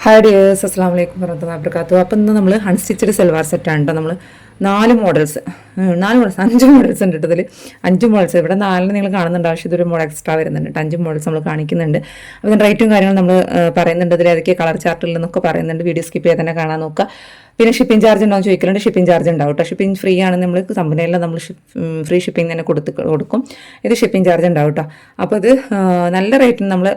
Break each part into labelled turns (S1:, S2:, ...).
S1: Hi dears, അസ്സാം വലൈക്കും warahmatullahi wabarakatuh. അപ്പോൾ ഇന്ന് നമ്മൾ അൺസ്റ്റിച്ചഡ് സെൽവാർ സെറ്റാണ് കേട്ടോ. നമ്മൾ 4 മോഡൽസ് 5 മോഡൽസ് ഉണ്ട് കേട്ടോ. ഇതിൽ 5 മോഡൽസ് ഇവിടെ 4 നിങ്ങൾ കാണുന്നുണ്ട്. ആവശ്യം ഇതൊരു മോഡൽ എക്സ്ട്രാ വരുന്നുണ്ട്. 5 മോഡൽസ് നമ്മൾ കാണിക്കുന്നുണ്ട്. അപ്പോൾ റേറ്റും കാര്യങ്ങളും നമ്മൾ പറയുന്നുണ്ട്. ഇതിൽ ഏതൊക്കെ കളർ ചാർട്ടിൽ നിന്നൊക്കെ പറയുന്നുണ്ട്. വീഡിയോ സ്കിപ്പ് ചെയ്ത് തന്നെ കാണാൻ നോക്കുക. പിന്നെ ഷിപ്പിംഗ് ചാർജ് ഉണ്ടോ എന്ന് ചോദിക്കുന്നുണ്ട്. ഷിപ്പിംഗ് ചാർജ് ഉണ്ടാവും കേട്ടോ. ഷിപ്പിംഗ് ഫ്രീ ആണ്. നമ്മൾ കമ്പനിയിൽ നമ്മൾ ഫ്രീ ഷിപ്പിംഗ് തന്നെ കൊടുക്കും. ഇത് ഷിപ്പിംഗ് ചാർജ് ഉണ്ടാവും കേട്ടോ. അപ്പോൾ ഇത് നല്ല റേറ്റിന് നമ്മൾ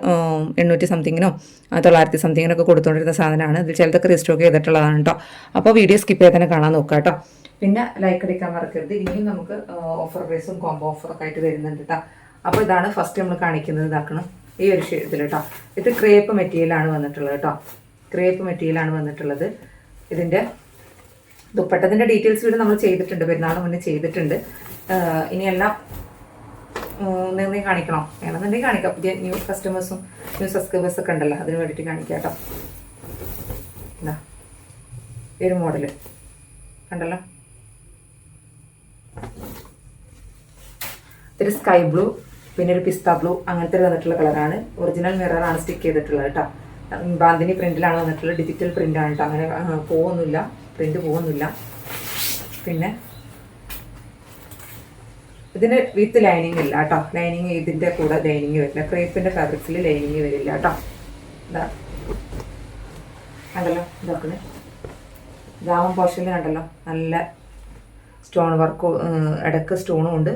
S1: 800 സംതിങ്ങിനോ 900 സംതിങ്ങിനൊക്കെ കൊടുത്തുകൊണ്ടിരുന്ന സാധനമാണ്. ഇതിൽ ചിലതൊക്കെ റീസ്റ്റോക്ക് ചെയ്തിട്ടുള്ളതാണ് കേട്ടോ. അപ്പോൾ വീഡിയോ സ്കിപ്പ് ചെയ്ത് തന്നെ കാണാൻ നോക്കുക കേട്ടോ. പിന്നെ ലൈക്ക് അടിക്കാൻ മറക്കരുത്. ഇനിയും നമുക്ക് ഓഫർ പ്രൈസും കോംബോ ഓഫറൊക്കെ ആയിട്ട് വരുന്നുണ്ട് കേട്ടോ. അപ്പോൾ ഇതാണ് ഫസ്റ്റ് നമ്മൾ കാണിക്കുന്നത്. ഇതാക്കണം ഈ ഒരു ഇതിൽ കേട്ടോ. ഇത് ക്രേപ്പ് മെറ്റീരിയലാണ് വന്നിട്ടുള്ളത് കേട്ടോ. ക്രേപ്പ് മെറ്റീരിയലാണ് വന്നിട്ടുള്ളത്. ഇതിൻ്റെ ദുപ്പട്ടത്തിൻ്റെ ഡീറ്റെയിൽസ് വീട് നമ്മൾ ചെയ്തിട്ടുണ്ട്, പെരുന്നാൾ മുന്നേ ചെയ്തിട്ടുണ്ട്. ഇനിയെല്ലാം നീ കാണിക്കണോ? വേണമെന്നുണ്ടെങ്കിൽ കാണിക്കാം. പുതിയ ന്യൂ കസ്റ്റമേഴ്സും ന്യൂ സബ്സ്ക്രൈബേഴ്സ് ഒക്കെ ഉണ്ടല്ലോ, അതിന് വേണ്ടിയിട്ട് കാണിക്കാം കേട്ടോ. എന്താ ഈ ഒരു മോഡല് കണ്ടല്ലോ. ഇതൊരു സ്കൈ ബ്ലൂ, പിന്നെ ഒരു പിസ്ത ബ്ലൂ, അങ്ങനത്തെ വന്നിട്ടുള്ള കളറാണ്. ഒറിജിനൽ മിററാണ് സ്റ്റിക്ക് ചെയ്തിട്ടുള്ളത് കേട്ടോ. ബാന്തിനി പ്രിന്റിലാണ് വന്നിട്ടുള്ളത്. ഡിജിറ്റൽ പ്രിന്റാണ് കേട്ടോ. അങ്ങനെ പോകുന്നില്ല, പ്രിന്റ് പോകുന്നില്ല. പിന്നെ ഇതിന് വിത്ത് ലൈനിങ് ഇല്ല കേട്ടോ. ലൈനിങ് ഇതിൻ്റെ കൂടെ ലൈനിങ് വരില്ല. ക്രേപ്പിൻ്റെ ഫാബ്രിക്സിൽ ലൈനിങ് വരില്ല കേട്ടോ. ഇതാ കണ്ടല്ലോ, ഇതൊക്കെ ജാമൻ പോർഷനിൽ കണ്ടല്ലോ, നല്ല സ്റ്റോൺ വർക്ക്, ഇടയ്ക്ക് സ്റ്റോണും ഉണ്ട്,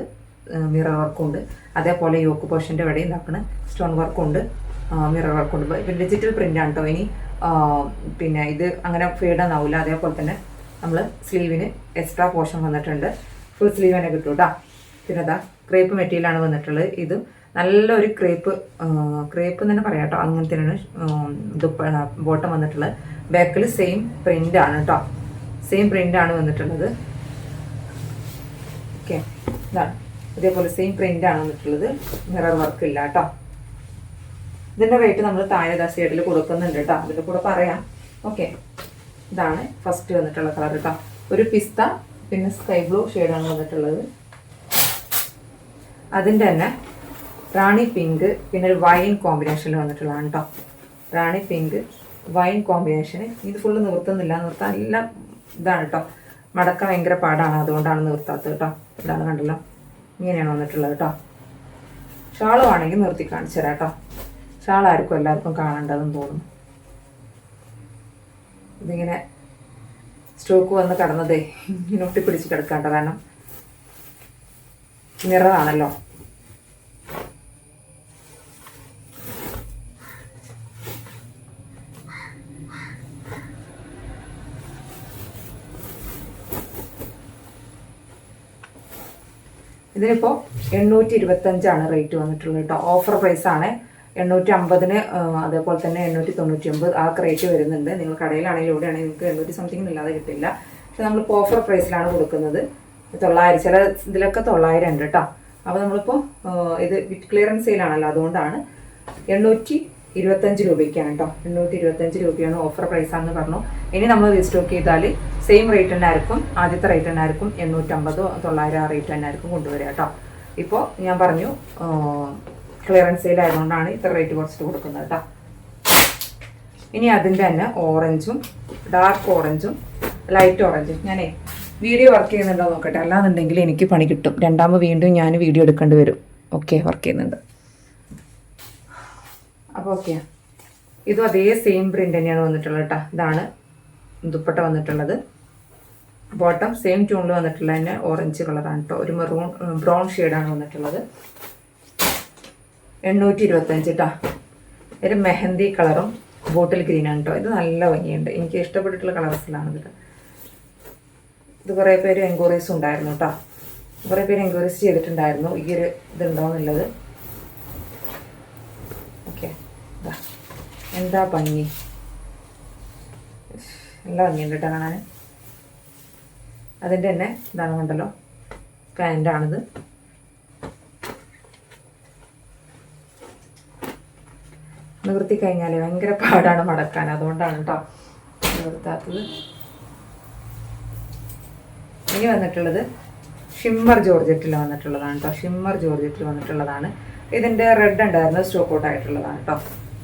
S1: മിറർ വർക്കും ഉണ്ട്. അതേപോലെ യോക്ക് പോർഷൻ്റെ ഇവിടെ ഇതാക്കണ സ്റ്റോൺ വർക്കും ഉണ്ട്, മിറർ വർക്കും ഉണ്ട്. പിന്നെ ഡിജിറ്റൽ പ്രിൻ്റാണ് കേട്ടോ. ഇനി പിന്നെ ഇത് അങ്ങനെ ഫേഡൊന്നും ആവില്ല. അതേപോലെ തന്നെ നമ്മൾ സ്ലീവിന് എക്സ്ട്രാ പോർഷൻ വന്നിട്ടുണ്ട്. ഫുൾ സ്ലീവ് തന്നെ കിട്ടും കേട്ടോ. പിന്നെ അതാ ക്രേപ്പ് മെറ്റീരിയലാണ് വന്നിട്ടുള്ളത്. ഇത് നല്ലൊരു ക്രേപ്പ് എന്ന് തന്നെ പറയാം കേട്ടോ. അങ്ങനത്തെയാണ് ബോട്ടം വന്നിട്ടുള്ളത്. ബാക്കിൽ സെയിം പ്രിൻ്റാണ് കേട്ടോ. സെയിം പ്രിൻ്റാണ് വന്നിട്ടുള്ളത്. ഓക്കെ, ഇതാണ് ഇതേപോലെ സെയിം പ്രിൻ്റാണ് വന്നിട്ടുള്ളത്. മിറർ വർക്ക് ഇല്ല കേട്ടോ. ഇതിൻ്റെ റേറ്റ് നമ്മൾ താഴെ സൈഡിൽ കൊടുക്കുന്നുണ്ട് കേട്ടോ. അതിൻ്റെ കൂടെ പറയാം. ഓക്കെ, ഇതാണ് ഫസ്റ്റ് വന്നിട്ടുള്ള കളർ കേട്ടോ. ഒരു പിസ്ത പിന്നെ സ്കൈ ബ്ലൂ ഷെയ്ഡാണ് വന്നിട്ടുള്ളത്. അതിൻ്റെ തന്നെ റാണി പിങ്ക് പിന്നെ ഒരു വൈൻ കോമ്പിനേഷനിൽ വന്നിട്ടുള്ളതാണ് കേട്ടോ. റാണി പിങ്ക് വൈൻ കോമ്പിനേഷന്. ഇത് ഫുള്ള് നിർത്തുന്നില്ല, നിർത്താൻ എല്ലാം ഇതാണ് കേട്ടോ. മടക്കാൻ ഭയങ്കര പാടാണ്, അതുകൊണ്ടാണ് നിർത്താത്തത് കേട്ടോ. ഇതാണ് കണ്ടല്ലോ, ഇങ്ങനെയാണ് വന്നിട്ടുള്ളത് കേട്ടോ. ഷാളും ആണെങ്കിൽ നിർത്തി കാണിച്ചു തരാം കേട്ടോ. ഷാളായിരിക്കും എല്ലാവർക്കും കാണേണ്ടതെന്ന് തോന്നുന്നു. ഇതിങ്ങനെ സ്റ്റോക്ക് വന്ന് കടന്നതേ ഇങ്ങനെ ഒട്ടിപ്പിടിച്ച് കിടക്കാണ്ട, കാരണം മിററാണല്ലോ. ഇതിനിപ്പോൾ 825 റേറ്റ് വന്നിട്ടുള്ളത് കേട്ടോ. ഓഫർ പ്രൈസാണ്. 850 അതേപോലെ തന്നെ 899 ആ റേറ്റ് വരുന്നുണ്ട്. നിങ്ങൾ കടയിലാണെങ്കിലും എവിടെയാണെങ്കിൽ നിങ്ങൾക്ക് 800 സംതിങ് ഇല്ലാതെ കിട്ടില്ല. പക്ഷെ നമ്മളിപ്പോൾ ഓഫർ പ്രൈസിലാണ് കൊടുക്കുന്നത്. 900, ചില ഇതിലൊക്കെ 900 ഉണ്ട് കേട്ടോ. അപ്പോൾ നമ്മളിപ്പോൾ ഇത് വിത്ത് ക്ലിയറൻസ് സെയിലാണല്ലോ, അതുകൊണ്ടാണ് 825 രൂപയ്ക്കാണ് കേട്ടോ. 825 രൂപയാണ് ഓഫർ പ്രൈസാണെന്ന് പറഞ്ഞു. ഇനി നമ്മൾ റീസ്റ്റോക്ക് ചെയ്താൽ സെയിം റേറ്റ് തന്നെ ആയിരിക്കും. ആദ്യത്തെ റേറ്റ് തന്നെ ആയിരിക്കും 850, 900 ആ റേറ്റ് തന്നെ ആയിരിക്കും കൊണ്ടുവരിക കേട്ടോ. ഇപ്പോൾ ഞാൻ പറഞ്ഞു ക്ലിയറൻസ് സെയിൽ ആയതുകൊണ്ടാണ് ഇത്ര റേറ്റ് കുറച്ചിട്ട് കൊടുക്കുന്നത് കേട്ടോ. ഇനി അതിൻ്റെ തന്നെ ഓറഞ്ചും ഡാർക്ക് ഓറഞ്ചും ലൈറ്റ് ഓറഞ്ചും ഞാനേ വീഡിയോ വർക്ക് ചെയ്യുന്നുണ്ടോ നോക്കട്ടെ. അല്ലാന്നുണ്ടെങ്കിൽ എനിക്ക് പണി കിട്ടും. രണ്ടാമത് വീണ്ടും ഞാൻ വീഡിയോ എടുക്കേണ്ടി വരും. ഓക്കെ, വർക്ക് ചെയ്യുന്നുണ്ട്. അപ്പോൾ ഓക്കെ, ഇതും അതേ സെയിം പ്രിൻ്റ് തന്നെയാണ് വന്നിട്ടുള്ളത് കേട്ടോ. ഇതാണ് ദുപ്പട്ട വന്നിട്ടുള്ളത്. ബോട്ടം സെയിം ട്യൂണിൽ വന്നിട്ടുള്ള തന്നെ ഓറഞ്ച് കളറാണ് കേട്ടോ. ഒരു ബ്രൗൺ ഷെയ്ഡാണ് വന്നിട്ടുള്ളത്. 825 കേട്ടോ. ഒരു മെഹന്തി കളറും ബോട്ടിൽ ഗ്രീനാണ് കേട്ടോ. ഇത് നല്ല ഭംഗിയുണ്ട്, എനിക്ക് ഇഷ്ടപ്പെട്ടിട്ടുള്ള കളേഴ്സിലാണ് ഇത്. ഇത് കുറേ പേര് എൻക്വയറീസ് ഉണ്ടായിരുന്നു കേട്ടോ. കുറേ പേര് എൻക്വയറീസ് ചെയ്തിട്ടുണ്ടായിരുന്നു ഈ ഒരു ഇതുണ്ടോയെന്നുള്ളത്. ഓക്കെ, എന്താ ഭംഗി, നല്ല ഭംഗിയുണ്ട് കേട്ടോ കാണാൻ. അതിൻ്റെ തന്നെ ഇതാണ് കണ്ടല്ലോ, പാൻ്റാണിത്. നിവർത്തി കഴിഞ്ഞാൽ ഭയങ്കര പാടാണ് മടക്കാൻ, അതുകൊണ്ടാണ് കേട്ടോ നിവർത്താത്തത്. ഇനി വന്നിട്ടുള്ളത് ഷിമ്മർ ജോർജറ്റിൽ വന്നിട്ടുള്ളതാണ് കേട്ടോ. ഷിമ്മർ ജോർജറ്റിൽ വന്നിട്ടുള്ളതാണ്. ഇതിൻ്റെ റെഡ് ഉണ്ടായിരുന്നത് സ്റ്റോക്ക് ഔട്ട് ആയിട്ടുള്ളതാണ് കേട്ടോ.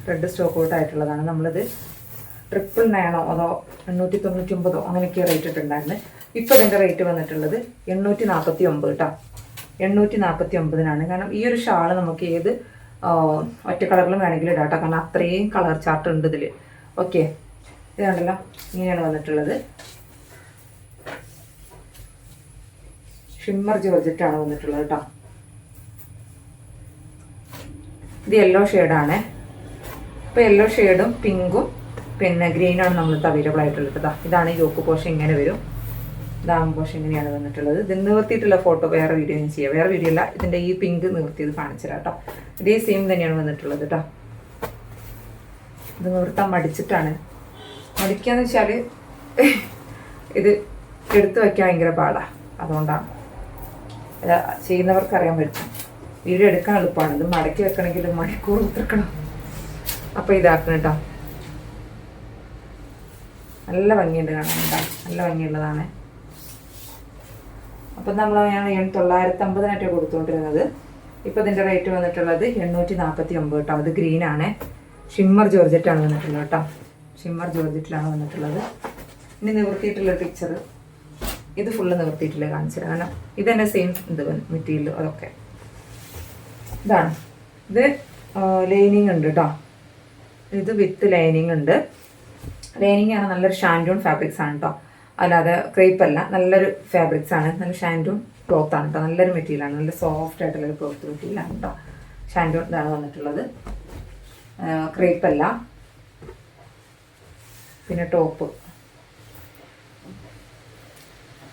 S1: റെഡ് സ്റ്റോക്ക് ഔട്ട് ആയിട്ടുള്ളതാണ്. നമ്മളിത് 999 അതോ 899 അങ്ങനെയൊക്കെ റേറ്റ് ഇട്ടുണ്ടായിരുന്നു. ഇപ്പോൾ ഇതിൻ്റെ റേറ്റ് വന്നിട്ടുള്ളത് 849 കേട്ടോ. 849-നാണ്. കാരണം ഈ ഒരു ഷാള് നമുക്ക് ഏത് ഒറ്റ കളറിലും വേണമെങ്കിൽ ഇടാം കേട്ടോ. കാരണം അത്രയും കളർ ചാർട്ട് ഉണ്ട് ഇതിൽ. ഓക്കെ, ഇത് കണ്ടല്ലോ, ഇങ്ങനെയാണ് വന്നിട്ടുള്ളത്. ഷിമ്മർ ജോർജറ്റാണ് വന്നിട്ടുള്ളത് കേട്ടോ. ഇത് യെല്ലോ ഷെയ്ഡാണ്. ഇപ്പോൾ യെല്ലോ ഷെയ്ഡും പിങ്കും പിന്നെ ഗ്രീനാണ് നമ്മൾക്ക് അവൈലബിൾ ആയിട്ടുള്ളത് കേട്ടോ. ഇതാണ് യോക്ക് പോഷൻ, ഇങ്ങനെ വരും. ഇതാകും പോഷൻ ഇങ്ങനെയാണ് വന്നിട്ടുള്ളത്. ഇത് നിവർത്തിയിട്ടുള്ള ഫോട്ടോ വേറെ വീഡിയോ ഞാൻ ചെയ്യാം. വേറെ വീഡിയോ അല്ല, ഇതിൻ്റെ ഈ പിങ്ക് നിവർത്തിയത് കാണിച്ചു തരാം കേട്ടോ. ഇതേ സെയിം തന്നെയാണ് വന്നിട്ടുള്ളത് കേട്ടോ. ഇത് നിവർത്താൻ മടിച്ചിട്ടാണ്. മടിക്കാന്ന് വെച്ചാൽ ഇത് എടുത്തു വയ്ക്കാൻ ഭയങ്കര പാടാണ്. അതുകൊണ്ടാണ്. ചെയ്യുന്നവർക്ക് അറിയാൻ പറ്റും. വീഡിയോ എടുക്കാൻ എളുപ്പമാണ്. ഇത് മടക്കി വെക്കണമെങ്കിൽ മണിക്കൂർ ഉത്തർക്കണം. അപ്പോൾ ഇതാക്കണം കേട്ടോ. നല്ല ഭംഗിയുണ്ട് കാണാൻ കേട്ടോ. നല്ല ഭംഗിയുള്ളതാണ്. അപ്പം ഞാൻ 950 കൊടുത്തുകൊണ്ടിരുന്നത്. ഇപ്പോൾ ഇതിൻ്റെ റേറ്റ് വന്നിട്ടുള്ളത് 849 കേട്ടോ. അത് ഗ്രീനാണ്. ഷിമ്മർ ജോർജറ്റാണ് വന്നിട്ടുള്ളത് കേട്ടോ. ഷിമ്മർ ജോർജറ്റിലാണ് വന്നിട്ടുള്ളത്. ഇനി നിവർത്തിയിട്ടുള്ള പിക്ചർ ഇത് ഫുള്ള് നിവർത്തിയിട്ടില്ല കാണിച്ചത്. കാരണം ഇത് തന്നെ സെയിം ഇത് മെറ്റീരിയൽ അതൊക്കെ ഇതാണ്. ഇത് ലൈനിങ് ഉണ്ട് കേട്ടോ. ഇത് വിത്ത് ലൈനിങ് ഉണ്ട്. ലൈനിങ് ആണ്. നല്ലൊരു ഷാൻഡൂൺ ഫാബ്രിക്സ് ആണ് കേട്ടോ. അല്ലാതെ ക്രേപ്പ് അല്ല, നല്ലൊരു ഫാബ്രിക്സ് ആണ്. നല്ല ഷാൻഡൂൺ ക്ലോത്ത് ആണ് കേട്ടോ. നല്ലൊരു മെറ്റീരിയലാണ്. നല്ല സോഫ്റ്റ് ആയിട്ടുള്ളൊരു ക്ലോത്ത് മെറ്റീരിയലാണ് കേട്ടോ. ഷാൻഡൂൺ ഇതാണ് വന്നിട്ടുള്ളത്. ക്രേപ്പ് അല്ല. പിന്നെ ടോപ്പ്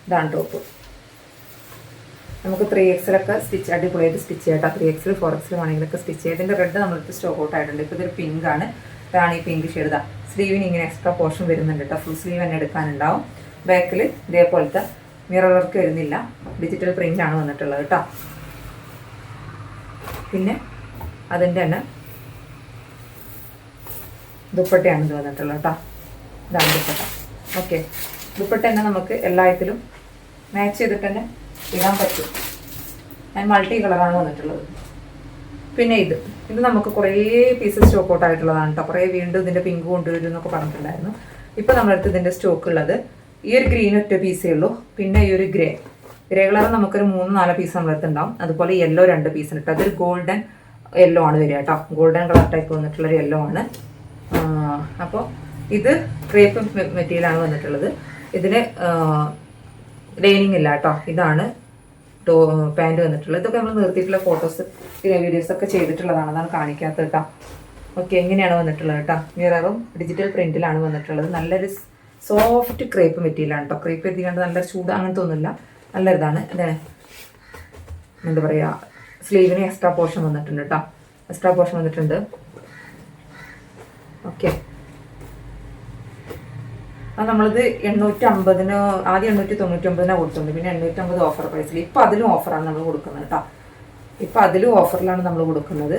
S1: ഇതാണ് ടോപ്പ്. നമുക്ക് 3XL സ്റ്റിച്ച് അടിപൊളിയായിട്ട് സ്റ്റിച്ച് ചെയ്യാം കേട്ടോ. 3XL 4XL വേണമെങ്കിലൊക്കെ സ്റ്റിച്ച് ചെയ്യാം. ഇതിൻ്റെ റെഡ് നമ്മൾക്ക് സ്റ്റോക്ക് ഔട്ട് ആയിട്ടുണ്ട്. ഇപ്പോൾ ഇതൊരു പിങ്ക് ആണ്. ഇതാണ് ഈ പിങ്ക് ഷെയ്ഡ്. സ്ലീവിന് ഇങ്ങനെ എക്സ്ട്രാ പോർഷൻ വരുന്നുണ്ട് കേട്ടോ. ഫുൾ സ്ലീവ് തന്നെ എടുക്കാനുണ്ടാവും. ബാക്കിൽ ഇതേപോലത്തെ മിറർ വർക്ക് വരുന്നില്ല. ഡിജിറ്റൽ പ്രിൻ്റ് ആണ് വന്നിട്ടുള്ളത് കേട്ടോ. പിന്നെ അതിൻ്റെ തന്നെ ദുപ്പട്ടയാണ് ഇത് വന്നിട്ടുള്ളത് കേട്ടോ. ഇതാണ് ദുപ്പട്ട. ഓക്കെ, ദുപ്പട്ട തന്നെ നമുക്ക് എല്ലാത്തിലും മാച്ച് ചെയ്തിട്ട് തന്നെ ഇടാൻ പറ്റും. ഞാൻ മൾട്ടി കളറാണ് വന്നിട്ടുള്ളത്. പിന്നെ ഇത് നമുക്ക് കുറേ പീസസ് സ്റ്റോക്ക് ഔട്ട് ആയിട്ടുള്ളതാണ് കേട്ടോ. കുറേ വീണ്ടും ഇതിൻ്റെ പിങ്ക് കൊണ്ടുവരും എന്നൊക്കെ പറഞ്ഞിട്ടുണ്ടായിരുന്നു. ഇപ്പോൾ നമ്മളടുത്ത് ഇതിൻ്റെ സ്റ്റോക്ക് ഉള്ളത് ഈ ഒരു ഗ്രീൻ ഒറ്റ പീസേ ഉള്ളൂ. പിന്നെ ഈ ഒരു ഗ്രേ കളർ നമുക്കൊരു 3-4 പീസ് നമ്മളടുത്ത് ഉണ്ടാവും. അതുപോലെ യെല്ലോ 2 പീസ് ഉണ്ട്. അതൊരു ഗോൾഡൻ യെല്ലോ ആണ് വരിക കേട്ടോ. ഗോൾഡൻ കളർ ടൈപ്പ് വന്നിട്ടുള്ളൊരു യെല്ലോ ആണ്. അപ്പോൾ ഇത് ക്രേപ്പ് മെറ്റീരിയലാണ് വന്നിട്ടുള്ളത്. ഇതിന് ലൈനിങ് ഇല്ല കേട്ടോ. ഇതാണ് പാൻറ് വന്നിട്ടുള്ളത്. ഇതൊക്കെ നമ്മൾ നിർത്തിയിട്ടുള്ള ഫോട്ടോസ് വീഡിയോസൊക്കെ ചെയ്തിട്ടുള്ളതാണ്. അതാണ് കാണിക്കാത്തത് കേട്ടോ. ഓക്കെ, എങ്ങനെയാണ് വന്നിട്ടുള്ളത് കേട്ടോ. മിററും ഡിജിറ്റൽ പ്രിൻറ്റിലാണ് വന്നിട്ടുള്ളത്. നല്ലൊരു സോഫ്റ്റ് ക്രേപ്പ് മെറ്റീരിയലാണ് കേട്ടോ. ക്രേപ്പ് എത്തിക്കാണ്ട് നല്ല ചൂട് അങ്ങനത്തെ ഒന്നുമില്ല. നല്ലൊരിതാണ്. ഇതാണ് എന്താ പറയുക, സ്ലീവിന് എക്സ്ട്രാ പോർഷൻ വന്നിട്ടുണ്ട് കേട്ടോ. എക്സ്ട്രാ പോർഷൻ വന്നിട്ടുണ്ട്. ഓക്കെ, അത് നമ്മളിത് 850 ആദ്യം 899 കൊടുത്തിട്ടുണ്ട്. പിന്നെ 850 ഓഫർ പ്രൈസിൽ. ഇപ്പം അതിലും ഓഫറാണ് നമ്മൾ കൊടുക്കുന്നത് കേട്ടോ. ഇപ്പം അതിലും ഓഫറിലാണ് നമ്മൾ കൊടുക്കുന്നത്.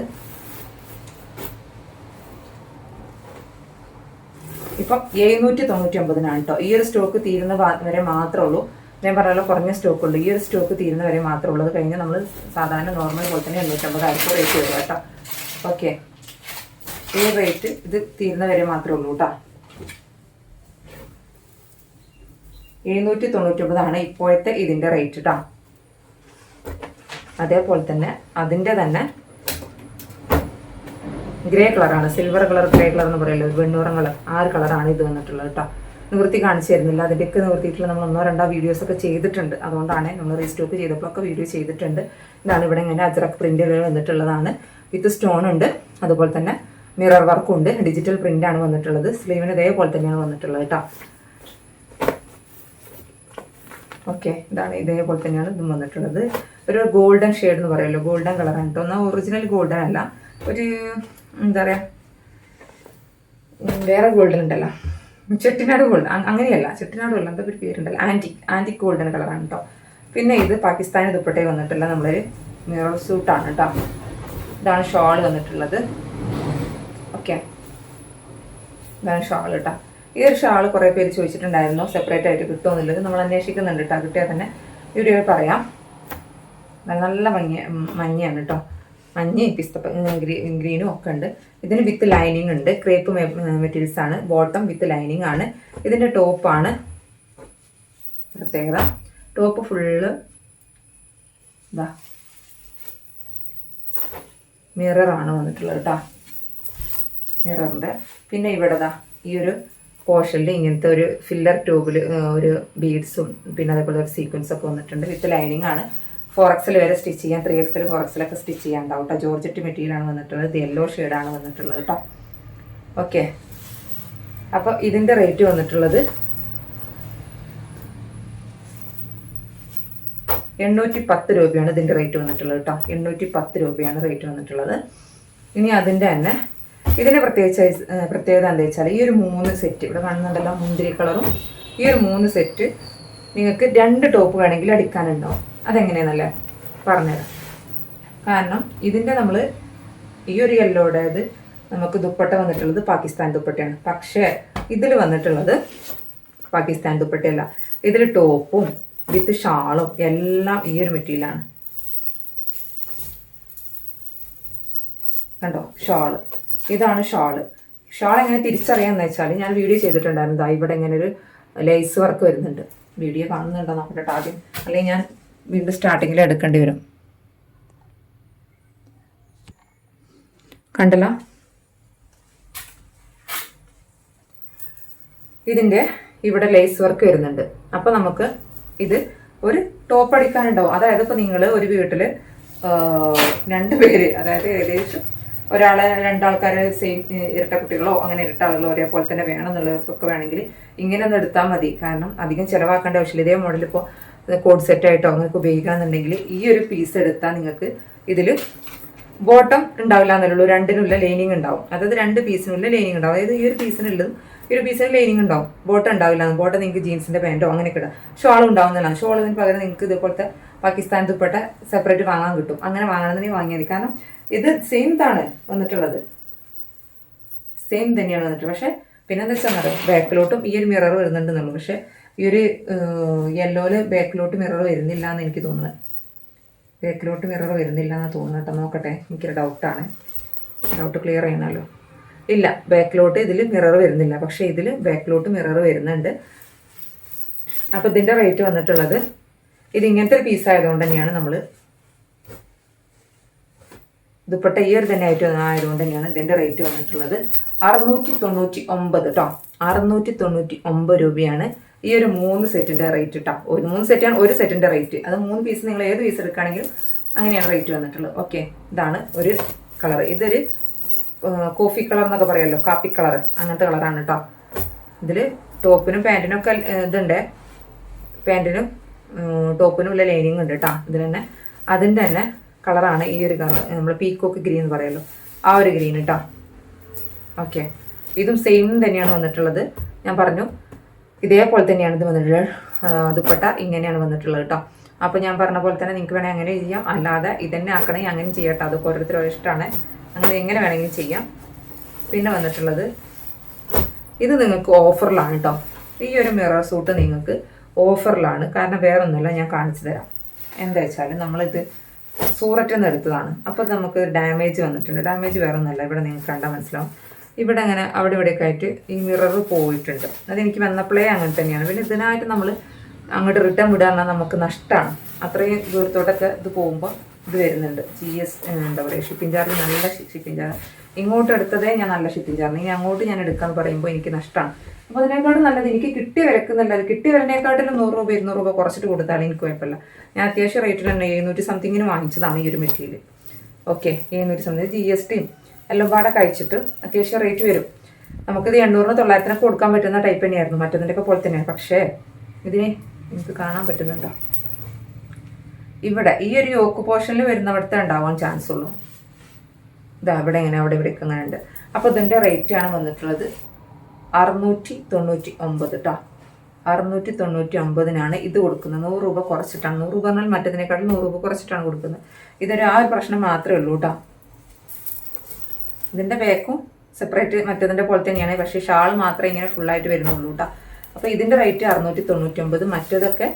S1: ഇപ്പം 799 കേട്ടോ. ഈ ഒരു സ്റ്റോക്ക് തീരുന്ന വരെ മാത്രമേ ഉള്ളൂ. ഞാൻ പറഞ്ഞാലോ കുറഞ്ഞ സ്റ്റോക്ക് ഉള്ളൂ. ഈ ഒരു സ്റ്റോക്ക് തീരുന്ന വരെ മാത്രമേ ഉള്ളൂ. അത് കഴിഞ്ഞ് നമ്മൾ സാധാരണ നോർമൽ പോലെ തന്നെ 850 ആയിരിക്കും റേറ്റ് വരും കേട്ടോ. ഓക്കെ, ഈ റേറ്റ് ഇത് തീരുന്ന വരെ മാത്രമേ ഉള്ളൂ കേട്ടോ. 799 ഇപ്പോഴത്തെ ഇതിൻ്റെ റേറ്റ് കേട്ടോ. അതേപോലെ തന്നെ അതിൻ്റെ തന്നെ ഗ്രേ കളറാണ്. സിൽവർ കളർ, ഗ്രേ കളർ എന്ന് പറയല്ലോ, വെണ്ണൂറം കളർ. ആ ഒരു കളറാണ് ഇത് വന്നിട്ടുള്ളത് കേട്ടോ. നിവൃത്തി കാണിച്ചു തരുന്നില്ല. അതിൻ്റെയൊക്കെ നിവൃത്തിയിട്ടുള്ള നമ്മൾ 1-2 വീഡിയോസൊക്കെ ചെയ്തിട്ടുണ്ട്. അതുകൊണ്ടാണ് നമ്മൾ റീസ്റ്റോക്ക് ചെയ്തപ്പോഴൊക്കെ വീഡിയോ ചെയ്തിട്ടുണ്ട്. ഇതാണ് ഇവിടെ ഇങ്ങനെ അജ്രക് പ്രിൻ്റുകൾ വന്നിട്ടുള്ളതാണ്. വിത്ത് സ്റ്റോൺ ഉണ്ട്. അതുപോലെ തന്നെ മിറർ വർക്കും ഉണ്ട്. ഡിജിറ്റൽ പ്രിൻ്റാണ് വന്നിട്ടുള്ളത്. സ്ലീവിന് ഇതേപോലെ തന്നെയാണ് വന്നിട്ടുള്ളത് കേട്ടോ. ഓക്കെ, ഇതാണ് ഇതേപോലെ തന്നെയാണ് ഇതും വന്നിട്ടുള്ളത്. ഒരു ഗോൾഡൻ ഷെയ്ഡ് എന്ന് പറയുമല്ലോ, ഗോൾഡൻ കളറാണ് കേട്ടോ. എന്നാൽ ഒറിജിനൽ ഗോൾഡൻ അല്ല, ഒരു എന്താ പറയുക, വേറെ ഗോൾഡൻ ഉണ്ടല്ലോ, ചെട്ടിനാട് ഗോൾഡ് അങ്ങനെയല്ല, ചെട്ടിനാട് ഗോൾഡ് എന്താ ഒരു പേരുണ്ടല്ലോ, ആൻറ്റിക് ഗോൾഡൻ കളറാണ് കേട്ടോ. പിന്നെ ഇത് പാകിസ്ഥാനി ദുപ്പട്ടയിൽ വന്നിട്ടുള്ള നമ്മളൊരു മിറർ സൂട്ടാണ് കേട്ടോ. ഇതാണ് ഷോൾ വന്നിട്ടുള്ളത്. ഓക്കെ, ഇതാണ് ഷാൾ കേട്ടോ. ഈ ഒരു ഷാൾ കുറേ പേര് ചോദിച്ചിട്ടുണ്ടായിരുന്നു സെപ്പറേറ്റ് ആയിട്ട് കിട്ടുമെന്നുള്ളത്. നമ്മൾ അന്വേഷിക്കുന്നുണ്ട് കേട്ടോ. കിട്ടിയാൽ തന്നെ വീഡിയോയിൽ പറയാം. നല്ല മഞ്ഞയാണ് കേട്ടോ. മഞ്ഞയും ഗ്രീനും ഒക്കെ ഉണ്ട്. ഇതിന് വിത്ത് ലൈനിങ് ഉണ്ട്. ക്രേപ്പ് മെറ്റീരിയൽസ് ആണ്. ബോട്ടം വിത്ത് ലൈനിങ് ആണ്. ഇതിൻ്റെ ടോപ്പാണ് പ്രത്യേകത. ടോപ്പ് ഫുള്ള് ഇതാ മിററാണ് വന്നിട്ടുള്ളത് കേട്ടോ, മിററിൻ്റെ. പിന്നെ ഇവിടെ ദാ ഈ ഒരു പോർഷനിൽ ഇങ്ങനത്തെ ഒരു ഫില്ലർ ട്യൂബിൽ ഒരു ബീഡ്സും പിന്നെ അതേപോലെ ഒരു സീക്വൻസൊക്കെ വന്നിട്ടുണ്ട്. വിത്ത് ലൈനിങ് ആണ്. 4XL വരെ സ്റ്റിച്ച് ചെയ്യാം, 3XL 4XL സ്റ്റിച്ച് ചെയ്യാണ്ടാവും കേട്ടോ. ജോർജറ്റ് മെറ്റീരിയലാണ് വന്നിട്ടുള്ളത്. ഇത് യെല്ലോ ഷെയ്ഡാണ് വന്നിട്ടുള്ളത് കേട്ടോ. ഓക്കെ, അപ്പോൾ ഇതിൻ്റെ റേറ്റ് വന്നിട്ടുള്ളത് 810 രൂപയാണ് ഇതിൻ്റെ റേറ്റ് വന്നിട്ടുള്ളത് കേട്ടോ. 810 രൂപയാണ് റേറ്റ് വന്നിട്ടുള്ളത്. ഇനി അതിൻ്റെ തന്നെ ഇതിൻ്റെ പ്രത്യേകത എന്താ വെച്ചാൽ ഈ ഒരു 3 സെറ്റ് ഇവിടെ കാണുന്നുണ്ടല്ലോ, മുന്തിരി കളറും ഈ ഒരു 3 സെറ്റ് നിങ്ങൾക്ക് 2 ടോപ്പ് വേണമെങ്കിൽ അടിക്കാനുണ്ടാവും. അതെങ്ങനെയാണെന്നല്ലേ പറഞ്ഞുതരാം. കാരണം ഇതിൻ്റെ നമ്മൾ ഈ ഒരു യെല്ലോടേത് നമുക്ക് ദുപ്പട്ട വന്നിട്ടുള്ളത് പാകിസ്ഥാൻ ദുപ്പട്ടയാണ്. പക്ഷേ ഇതിൽ വന്നിട്ടുള്ളത് പാകിസ്ഥാൻ ദുപ്പട്ടയല്ല. ഇതിൽ ടോപ്പും വിത്ത് ഷാളും എല്ലാം ഈ ഒരു മെറ്റീരിയലാണ്. കണ്ടോ ഷാള്, ഇതാണ് ഷാള്. ഷാൾ എങ്ങനെ തിരിച്ചറിയാമെന്ന് വെച്ചാൽ ഞാൻ വീഡിയോ ചെയ്തിട്ടുണ്ടായിരുന്നു. ഇവിടെ ഇങ്ങനെ ഒരു ലേസ് വർക്ക് വരുന്നുണ്ട്. വീഡിയോ കാണുന്നുണ്ടോ നോക്കട്ടെ ആദ്യം, അല്ലെങ്കിൽ ഞാൻ വീണ്ടും സ്റ്റാർട്ടിങ്ങിൽ എടുക്കേണ്ടി വരും. കണ്ടല്ലോ, ഇതിൻ്റെ ഇവിടെ ലേസ് വർക്ക് വരുന്നുണ്ട്. അപ്പോൾ നമുക്ക് ഇത് ഒരു ടോപ്പ് അടിക്കാനുണ്ടാവും. അതായത് ഇപ്പോൾ നിങ്ങൾ ഒരു വീട്ടിൽ 2 പേര്, അതായത് ഏകദേശം ഒരാളെ 2 ആൾക്കാർ സെയിം ഇരട്ട കുട്ടികളോ അങ്ങനെ ഇരട്ട ആളുകളോ ഒരേപോലെ തന്നെ വേണം എന്നുള്ളവർക്കൊക്കെ വേണമെങ്കിൽ ഇങ്ങനെ ഒന്ന് എടുത്താൽ മതി. കാരണം അധികം ചിലവാക്കേണ്ട ആവശ്യമില്ല. ഇതേ മോഡൽ ഇപ്പോൾ കോഡ് സെറ്റായിട്ടോ നിങ്ങൾക്ക് ഉപയോഗിക്കണമെന്നുണ്ടെങ്കിൽ ഈ ഒരു പീസ് എടുത്താൽ നിങ്ങൾക്ക് ഇതിൽ ബോട്ടം ഉണ്ടാവില്ല എന്നുള്ളൂ, 2-നുള്ള ലൈനിങ് ഉണ്ടാവും. അതായത് 2 പീസിനുള്ള ലൈനിങ് ഉണ്ടാവും. അതായത് ഈ ഒരു പീസിനുള്ളതും ഈ ഒരു പീസിന് ലൈനിങ് ഉണ്ടാവും. ബോട്ടം ഉണ്ടാവില്ല. ബോട്ടം നിങ്ങൾക്ക് ജീൻസിൻ്റെ പാൻറ്റോ അങ്ങനെയൊക്കെ ഇടാം. ഷോൾ ഉണ്ടാവുന്നതാണ്. ഷോളിന് പകരം നിങ്ങൾക്ക് ഇതേപോലത്തെ പാകിസ്ഥാൻ ദുപ്പട്ട സെപ്പറേറ്റ് വാങ്ങാൻ കിട്ടും. അങ്ങനെ വാങ്ങണമെന്നുണ്ടെങ്കിൽ വാങ്ങിയാൽ മതി. കാരണം ഇത് സെയിം ആണ് വന്നിട്ടുള്ളത്, സെയിം തന്നെയാണ് വന്നിട്ടുള്ളത്. പക്ഷേ പിന്നെ എന്താ വെച്ചാൽ ബാക്കിലോട്ടും ഈ ഒരു മിറർ വരുന്നുണ്ടെന്നുള്ളൂ. പക്ഷേ ഈ ഒരു യെല്ലോയിൽ ബാക്കിലോട്ട് മിറർ വരുന്നില്ല എന്ന് എനിക്ക് തോന്നുന്നത്. ബാക്കിലോട്ട് മിറർ വരുന്നില്ല എന്ന് തോന്നുന്നു കേട്ടോ. നോക്കട്ടെ, എനിക്കൊരു ഡൗട്ടാണ്. ഡൗട്ട് ക്ലിയർ ചെയ്യണമല്ലോ. ഇല്ല, ബാക്കിലോട്ട് ഇതിൽ മിറർ വരുന്നില്ല. പക്ഷേ ഇതിൽ ബാക്കിലോട്ട് മിറർ വരുന്നുണ്ട്. അപ്പോൾ ഇതിൻ്റെ റേറ്റ് വന്നിട്ടുള്ളത്, ഇത് ഇങ്ങനത്തെ ഒരു പീസ് ആയതുകൊണ്ട് തന്നെയാണ് നമ്മൾ ദുപ്പട്ട ഈ ഒരു തന്നെ ആയതുകൊണ്ട് തന്നെയാണ് ഇതിൻ്റെ റേറ്റ് വന്നിട്ടുള്ളത് 699 കേട്ടോ. 699 രൂപയാണ് ഈ ഒരു 3 സെറ്റിൻ്റെ റേറ്റ് കേട്ടോ. 3 സെറ്റാണ് ഒരു സെറ്റിൻ്റെ റേറ്റ്. അത് 3 പീസ് നിങ്ങൾ ഏത് പീസ് എടുക്കുകയാണെങ്കിലും അങ്ങനെയാണ് റേറ്റ് വന്നിട്ടുള്ളത്. ഓക്കെ, ഇതാണ് ഒരു കളർ. ഇതൊരു കോഫി കളർ എന്നൊക്കെ പറയുമല്ലോ, കാപ്പി കളർ, അങ്ങനത്തെ കളറാണ് കേട്ടോ. ഇതിൽ ടോപ്പിനും പാൻറ്റിനും ഒക്കെ ഇതുണ്ട്. പാൻറ്റിനും ടോപ്പിനും ഉള്ള ലൈനിങ് ഉണ്ട് കേട്ടോ. ഇതിൽ തന്നെ അതിൻ്റെ തന്നെ കളറാണ് ഈ ഒരു കളർ. നമ്മൾ പീക്കോക്ക് ഗ്രീൻ എന്ന് പറയുമല്ലോ, ആ ഒരു ഗ്രീൻ കേട്ടോ. ഓക്കെ, ഇതും സെയിം തന്നെയാണ് വന്നിട്ടുള്ളത്. ഞാൻ പറഞ്ഞു ഇതേപോലെ തന്നെയാണ് ഇത് വന്നിട്ടുള്ളത്. ദുപ്പട്ട ഇങ്ങനെയാണ് വന്നിട്ടുള്ളത് കേട്ടോ. അപ്പോൾ ഞാൻ പറഞ്ഞ പോലെ തന്നെ നിങ്ങൾക്ക് വേണമെങ്കിൽ അങ്ങനെ ചെയ്യാം, അല്ലാതെ ഇതന്നെ ആക്കണമെങ്കിൽ അങ്ങനെ ചെയ്യാം കേട്ടോ. അതൊക്കെ ഓരോരുത്തരും ഇഷ്ടമാണ്. അങ്ങനെ എങ്ങനെ വേണമെങ്കിലും ചെയ്യാം. പിന്നെ വന്നിട്ടുള്ളത് ഇത് നിങ്ങൾക്ക് ഓഫറിലാണ് കേട്ടോ. ഈ ഒരു മിറർ സൂട്ട് നിങ്ങൾക്ക് ഓഫറിലാണ്. കാരണം വേറൊന്നുമല്ല, ഞാൻ കാണിച്ചു തരാം. എന്താ വെച്ചാൽ നമ്മളിത് സൂററ്റിൽ നിന്ന് എടുത്തതാണ്. അപ്പോൾ നമുക്ക് ഡാമേജ് വന്നിട്ടുണ്ട്. ഡാമേജ് വേറെ ഒന്നുമല്ല, ഇവിടെ നിങ്ങൾക്ക് കണ്ടാൽ മനസ്സിലാവും. ഇവിടെ അങ്ങനെ അവിടെ ഇവിടെയൊക്കെ ആയിട്ട് ഈ മിറർ പോയിട്ടുണ്ട്. അതെനിക്ക് വന്നപ്പോഴേ അങ്ങനെ തന്നെയാണ്. പിന്നെ ഇതിനായിട്ട് നമ്മൾ അങ്ങോട്ട് റിട്ടേൺ വിടാൻ നമുക്ക് നഷ്ടമാണ്. അത്രയും ദൂരത്തോട്ടൊക്കെ ഇത് പോകുമ്പോൾ ഇത് വരുന്നുണ്ട്. GS എന്താ പറയുക, ഷിപ്പിംഗ് ചാർജ്, നല്ല ഷിപ്പിംഗ് ചാർജ്. ഇങ്ങോട്ട് എടുത്തതേ ഞാൻ നല്ല ഷിപ്പിംഗ് ചാർജ്, ഇനി അങ്ങോട്ട് ഞാൻ എടുക്കാമെന്ന് പറയുമ്പോൾ എനിക്ക് നഷ്ടമാണ്. അപ്പോൾ അതിനേക്കാളും നല്ലത് എനിക്ക് കിട്ടിയ വിലക്ക് നല്ലത്, കിട്ടിയ വിലനേക്കാട്ടിലും 100 രൂപ 200 രൂപ കുറച്ചിട്ട് കൊടുത്താലും എനിക്ക് കുഴപ്പമില്ല. ഞാൻ അത്യാവശ്യം റേറ്റിൽ തന്നെ 700 സംതിങ്ങിന് വാങ്ങിച്ചതാണ് ഈ ഒരു മെറ്റീരിയൽ. ഓക്കെ, 700 സംതിങ് GSTയും എല്ലാം പാടെ കഴിച്ചിട്ട് അത്യാവശ്യം റേറ്റ് വരും. നമുക്കിത് 800-ന് 900-നൊക്കെ കൊടുക്കാൻ പറ്റുന്ന ടൈപ്പ് തന്നെയായിരുന്നു, മറ്റതിൻ്റെയൊക്കെ പോലെ തന്നെയാണ്. പക്ഷേ ഇതിനെ എനിക്ക് കാണാൻ പറ്റുന്നുണ്ടോ, ഇവിടെ ഈ ഒരു യോക്ക് പോർഷനിൽ വരുന്നവിടുത്തെ ഉണ്ടാവാൻ ചാൻസ് ഉള്ളൂ. ഇതാ ഇവിടെ ഇങ്ങനെ അവിടെ ഇവിടെയൊക്കെ അങ്ങനെ ഉണ്ട്. അപ്പോൾ ഇതിൻ്റെ റേറ്റാണ് വന്നിട്ടുള്ളത് 699 കേട്ടോ. 699-നാണ് ഇത് കൊടുക്കുന്നത്. 100 രൂപ കുറച്ചിട്ടാണ്. 100 രൂപ എന്നാൽ മറ്റതിനേക്കാളും 100 രൂപ കുറച്ചിട്ടാണ് കൊടുക്കുന്നത്. ഇതൊരു ആ ഒരു പ്രശ്നം മാത്രമേ ഉള്ളൂ കേട്ടോ. ഇതിൻ്റെ ബാക്കും സെപ്പറേറ്റ് മറ്റതിൻ്റെ പോലെ തന്നെയാണ്. പക്ഷേ ഷാൾ മാത്രമേ ഇങ്ങനെ ഫുള്ളായിട്ട് വരുന്നുള്ളൂ കേട്ടോ. അപ്പോൾ ഇതിൻ്റെ റേറ്റ് 699, മറ്റേതൊക്കെ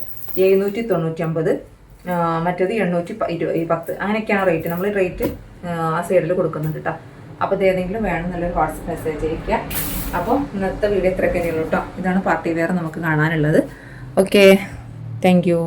S1: 799, മറ്റേത് 810. അങ്ങനെയൊക്കെയാണ് റേറ്റ്. നമ്മൾ റേറ്റ് ആ സൈഡിൽ കൊടുക്കുന്നുണ്ട് കേട്ടോ. അപ്പോൾ ഇത് ഏതെങ്കിലും വേണം നല്ലൊരു വാട്സപ്പ് മെസ്സേജ് അയക്കുക. അപ്പോൾ ഇന്നത്തെ വീഡിയോ ഇത്രയൊക്കെ ഉള്ളൂ കേട്ടോ. ഇതാണ് പാർട്ടി വെയർ നമുക്ക് കാണാനുള്ളത്. Okay, thank you.